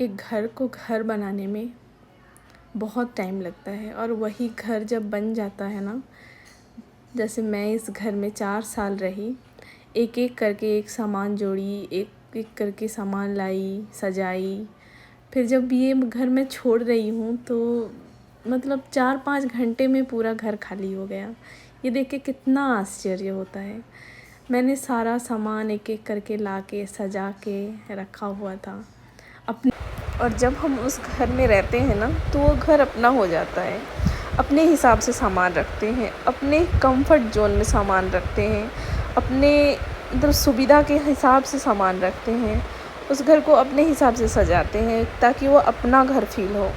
एक घर को घर बनाने में बहुत टाइम लगता है और वही घर जब बन जाता है ना, जैसे मैं इस घर में 4 साल रही, एक-एक करके एक सामान जोड़ी, एक-एक करके सामान लाई, सजाई। फिर जब ये घर मैं छोड़ रही हूँ तो मतलब 4-5 घंटे में पूरा घर खाली हो गया। ये देख के कितना आश्चर्य होता है। मैंने सारा सामान एक-एक करके ला के सजा के रखा हुआ था अपने। और जब हम उस घर में रहते हैं ना तो वो घर अपना हो जाता है। अपने हिसाब से सामान रखते हैं, अपने कंफर्ट ज़ोन में सामान रखते हैं, अपने मतलब सुविधा के हिसाब से सामान रखते हैं। उस घर को अपने हिसाब से सजाते हैं ताकि वो अपना घर फ़ील हो।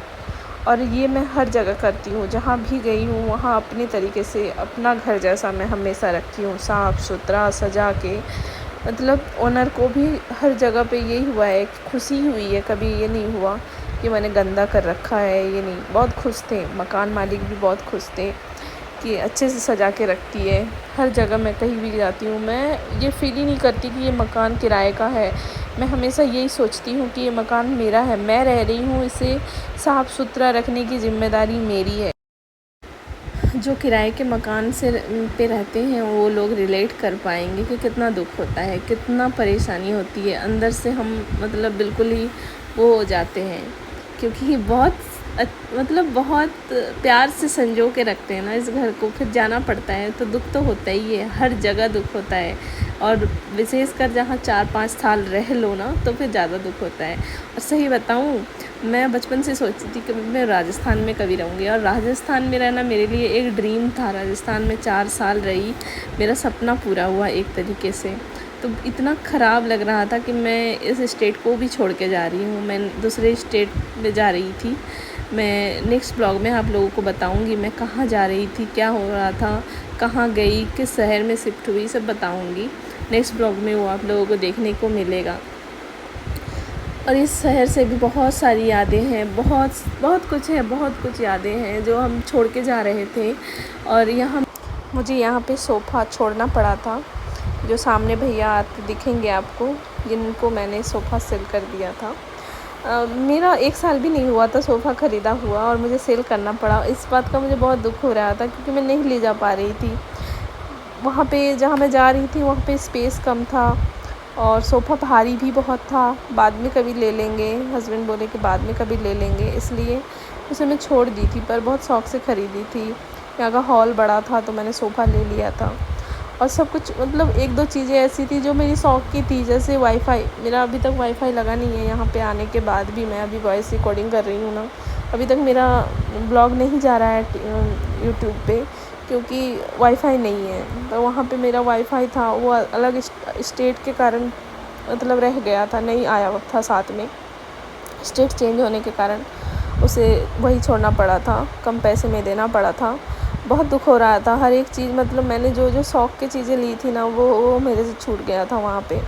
और ये मैं हर जगह करती हूँ, जहाँ भी गई हूँ वहाँ अपने तरीके से अपना घर जैसा मैं हमेशा रखती हूँ, साफ़ सुथरा सजा के। मतलब ओनर को भी हर जगह पे यही हुआ है, खुशी हुई है, कभी ये नहीं हुआ कि मैंने गंदा कर रखा है, ये नहीं। बहुत खुश थे, मकान मालिक भी बहुत खुश थे कि अच्छे से सजा के रखती है। हर जगह मैं कहीं भी जाती हूँ, मैं ये फ़ील ही नहीं करती कि ये मकान किराए का है। मैं हमेशा यही सोचती हूँ कि ये मकान मेरा है, मैं रह रही हूँ, इसे साफ़ सुथरा रखने की ज़िम्मेदारी मेरी है। जो किराए के मकान से पे रहते हैं वो लोग रिलेट कर पाएंगे कि कितना दुख होता है, कितना परेशानी होती है। अंदर से हम मतलब बिल्कुल ही वो हो जाते हैं, क्योंकि मतलब बहुत प्यार से संजो के रखते हैं ना इस घर को। फिर जाना पड़ता है तो दुख तो होता ही है, हर जगह दुख होता है। और विशेषकर जहाँ 4-5 साल रह लो ना तो फिर ज़्यादा दुख होता है। और सही बताऊँ, मैं बचपन से सोचती थी कि मैं राजस्थान में कभी रहूँगी, और राजस्थान में रहना मेरे लिए एक ड्रीम था। राजस्थान में 4 साल रही, मेरा सपना पूरा हुआ एक तरीके से। तो इतना ख़राब लग रहा था कि मैं इस स्टेट को भी छोड़ के जा रही हूँ, मैं दूसरे स्टेट में जा रही थी। मैं नेक्स्ट ब्लॉग में आप लोगों को बताऊँगी मैं कहाँ जा रही थी, क्या हो रहा था, कहाँ गई, किस शहर में शिफ्ट हुई, सब बताऊँगी। नेक्स्ट ब्लॉग में वो आप लोगों को देखने को मिलेगा। और इस शहर से भी बहुत सारी यादें हैं, बहुत बहुत कुछ है, बहुत कुछ यादें हैं जो हम छोड़ के जा रहे थे। और मुझे यहाँ पे सोफ़ा छोड़ना पड़ा था। जो सामने भैया आते दिखेंगे आपको, जिनको मैंने सोफ़ा सेल कर दिया था। मेरा 1 साल भी नहीं हुआ था सोफ़ा ख़रीदा हुआ और मुझे सेल करना पड़ा। इस बात का मुझे बहुत दुख हो रहा था क्योंकि मैं नहीं ले जा पा रही थी। वहाँ पे जहाँ मैं जा रही थी वहाँ पे स्पेस कम था और सोफ़ा भारी भी बहुत था। बाद में कभी ले लेंगे, हस्बैंड बोले कि बाद में कभी ले लेंगे, इसलिए उसे मैं छोड़ दी थी। पर बहुत शौक़ से ख़रीदी थी। यहाँ का हॉल बड़ा था तो मैंने सोफ़ा ले लिया था। और सब कुछ मतलब 1-2 चीज़ें ऐसी थी जो मेरी शौक़ की थी, जैसे वाईफ़ाई। मेरा अभी तक वाईफ़ाई लगा नहीं है यहाँ पे आने के बाद भी। मैं अभी वॉइस रिकॉर्डिंग कर रही हूँ ना, अभी तक मेरा ब्लॉग नहीं जा रहा है यूट्यूब पे, क्योंकि वाईफ़ाई नहीं है। तो वहाँ पे मेरा वाईफ़ाई था, वो अलग स्टेट के कारण मतलब रह गया था, नहीं आया था साथ में। स्टेट चेंज होने के कारण उसे वही छोड़ना पड़ा था, कम पैसे में देना पड़ा था। बहुत दुख हो रहा था। हर एक चीज़ मतलब मैंने जो जो शौक़ की चीज़ें ली थी ना वो मेरे से छूट गया था वहाँ पे।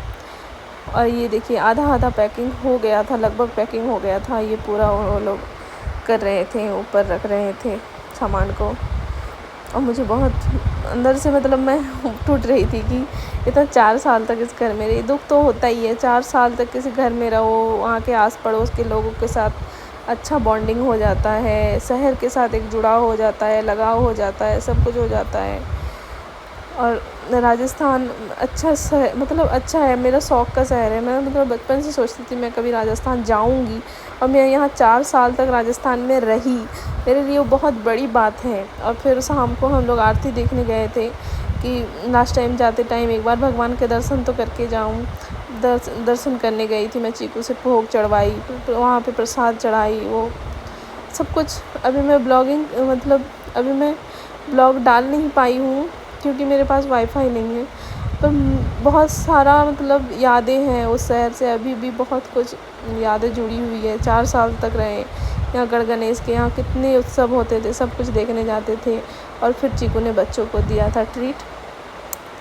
और ये देखिए आधा पैकिंग हो गया था, लगभग पैकिंग हो गया था। ये पूरा वो लोग कर रहे थे, ऊपर रख रहे थे सामान को। और मुझे बहुत अंदर से मतलब मैं टूट रही थी कि इतना 4 साल तक इस घर में रही। दुख तो होता ही है, 4 साल तक किसी घर में रहो, वहाँ के आस पड़ोस के लोगों के साथ अच्छा बॉन्डिंग हो जाता है, शहर के साथ एक जुड़ाव हो जाता है, लगाव हो जाता है, सब कुछ हो जाता है। और राजस्थान अच्छा मतलब अच्छा है, मेरा शौक़ का शहर है। मैं मतलब बचपन से सोचती थी मैं कभी राजस्थान जाऊँगी, और मैं यहाँ 4 साल तक राजस्थान में रही। मेरे लिए वो बहुत बड़ी बात है। और फिर शाम को हम लोग आरती देखने गए थे कि लास्ट टाइम जाते टाइम एक बार भगवान के दर्शन तो करके जाऊँ। दर्शन करने गई थी मैं, चीकू से भोग चढ़वाई, तो वहाँ पे प्रसाद चढ़ाई, वो सब कुछ। अभी मैं अभी मैं ब्लॉग डाल नहीं पाई हूँ क्योंकि मेरे पास वाईफ़ाई नहीं है। पर बहुत सारा मतलब यादें हैं उस शहर से, अभी भी बहुत कुछ यादें जुड़ी हुई है। 4 साल तक रहे यहाँ। गढ़ गणेश के यहाँ कितने उत्सव होते थे, सब कुछ देखने जाते थे। और फिर चीकू ने बच्चों को दिया था ट्रीट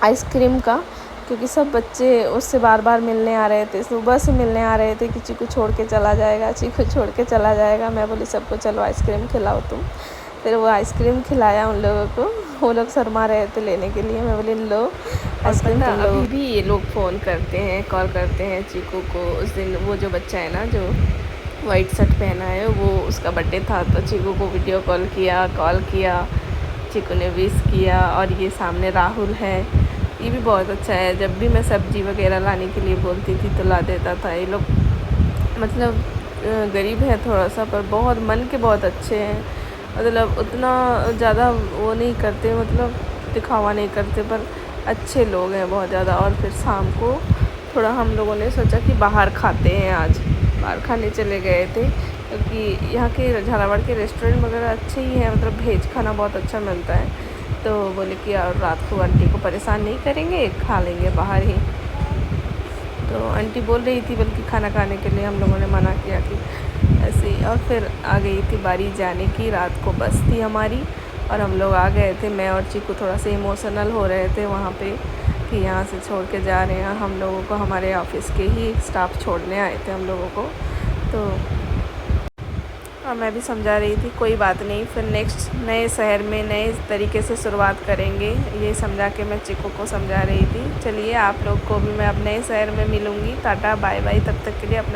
आइसक्रीम का, क्योंकि सब बच्चे उससे बार मिलने आ रहे थे, सुबह से मिलने आ रहे थे कि चीकू छोड़ के चला जाएगा, चीकू छोड़ के चला जाएगा। मैं बोली सबको चलो आइसक्रीम खिलाओ तुम। फिर वो आइसक्रीम खिलाया उन लोगों को, वो लोग शर्मा रहे थे लेने के लिए। मैं बोली लो आइसक्रीम तुम लोग। अभी भी ये लोग फ़ोन करते हैं, कॉल करते हैं चीकू को। उस दिन वो जो बच्चा है ना जो वाइट शर्ट पहना है। वो उसका बर्थडे था तो चीकू को वीडियो कॉल किया, चीकू ने विश किया। और ये सामने राहुल है, ये भी बहुत अच्छा है। जब भी मैं सब्ज़ी वगैरह लाने के लिए बोलती थी तो ला देता था। ये लोग मतलब गरीब है थोड़ा सा, पर बहुत मन के बहुत अच्छे हैं। मतलब उतना ज़्यादा वो नहीं करते, मतलब दिखावा नहीं करते, पर अच्छे लोग हैं बहुत ज़्यादा। और फिर शाम को थोड़ा हम लोगों ने सोचा कि बाहर खाते हैं, आज बाहर खाने चले गए थे, क्योंकि यहाँ के झालावाड़ के रेस्टोरेंट वगैरह अच्छे ही हैं, मतलब वेज खाना बहुत अच्छा मिलता है। तो बोले कि और रात को आंटी को परेशान नहीं करेंगे, खा लेंगे बाहर ही। तो आंटी बोल रही थी, बल्कि खाना खाने के लिए हम लोगों ने मना किया कि ऐसे ही। और फिर आ गई थी बारी जाने की, रात को बस थी हमारी और हम लोग आ गए थे। मैं और चीकू थोड़ा सा इमोशनल हो रहे थे वहाँ पे कि यहाँ से छोड़ के जा रहे हैं हम लोगों को। हमारे ऑफिस के ही स्टाफ छोड़ने आए थे हम लोगों को। तो मैं भी समझा रही थी कोई बात नहीं, फिर नेक्स्ट नए शहर में नए तरीके से शुरुआत करेंगे, ये समझा के मैं चिक्कू को समझा रही थी। चलिए आप लोग को भी मैं अब नए शहर में मिलूँगी। टाटा बाय बाय, तब तक के लिए अपना